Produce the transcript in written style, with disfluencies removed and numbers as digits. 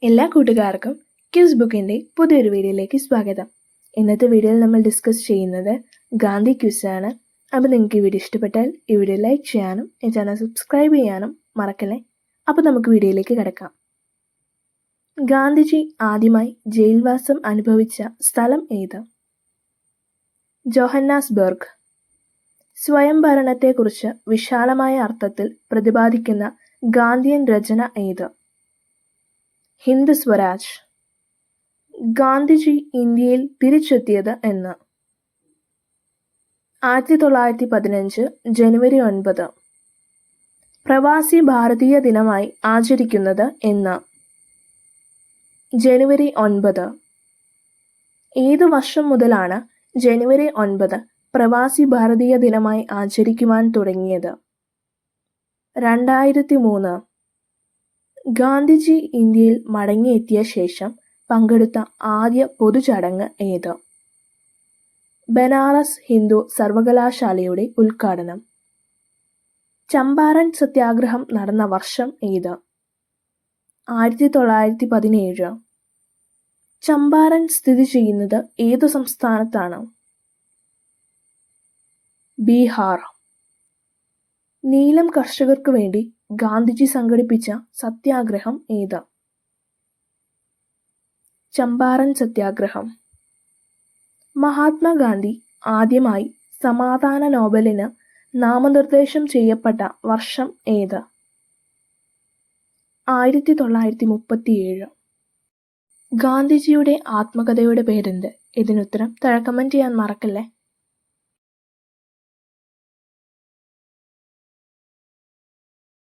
എല്ലാ കൂട്ടുകാർക്കും ക്യൂസ് ബുക്കിൻ്റെ പുതിയൊരു വീഡിയോയിലേക്ക് സ്വാഗതം. ഇന്നത്തെ വീഡിയോയിൽ നമ്മൾ ഡിസ്കസ് ചെയ്യുന്നത് ഗാന്ധി ക്യൂസാണ്. അപ്പോൾ നിങ്ങൾക്ക് ഈ വീഡിയോ ഇഷ്ടപ്പെട്ടാൽ ഈ വീഡിയോ ലൈക്ക് ചെയ്യാനും ഈ ചാനൽ സബ്സ്ക്രൈബ് ചെയ്യാനും മറക്കല്ലേ. അപ്പോൾ നമുക്ക് വീഡിയോയിലേക്ക് കിടക്കാം. ഗാന്ധിജി ആദ്യമായി ജയിൽവാസം അനുഭവിച്ച സ്ഥലം ഏത്? ജോഹന്നാസ്ബർഗ്. സ്വയംഭരണത്തെക്കുറിച്ച് വിശാലമായ അർത്ഥത്തിൽ പ്രതിപാദിക്കുന്ന ഗാന്ധിയൻ രചന ഏത്? ഹിന്ദ് സ്വരാജ്. ഗാന്ധിജി ഇന്ത്യയിൽ തിരിച്ചെത്തിയത് എന്ന്? 1915 ജനുവരി 9. പ്രവാസി ഭാരതീയ ദിനമായി ആചരിക്കുന്നത് എന്ന്? ജനുവരി 9. ഏതു വർഷം മുതലാണ് ജനുവരി 9 പ്രവാസി ഭാരതീയ ദിനമായി ആചരിക്കുവാൻ തുടങ്ങിയത്? 2003. ഗാന്ധിജി ഇന്ത്യയിൽ മടങ്ങിയെത്തിയ ശേഷം പങ്കെടുത്ത ആദ്യ പൊതുചടങ്ങ് ഏത്? ബനാറസ് ഹിന്ദു സർവകലാശാലയുടെ ഉദ്ഘാടനം. ചമ്പാരൻ സത്യാഗ്രഹം നടന്ന വർഷം ഏത്? 1917. ചമ്പാരൻ സ്ഥിതി ചെയ്യുന്നത് ഏതു സംസ്ഥാനത്താണ്? ബീഹാർ. നീലം കർഷകർക്ക് വേണ്ടി ഗാന്ധിജി സംഘടിപ്പിച്ച സത്യാഗ്രഹം ഏത്? ചമ്പാരൻ സത്യാഗ്രഹം. മഹാത്മാഗാന്ധി ആദ്യമായി സമാധാന നോബലിന് നാമനിർദ്ദേശം ചെയ്യപ്പെട്ട വർഷം ഏത്? 1937. ഗാന്ധിജിയുടെ ആത്മകഥയുടെ പേരെന്ത്? ഇതിനുത്തരം താഴെ കമൻറ്റ് ചെയ്യാൻ മറക്കല്ലേ.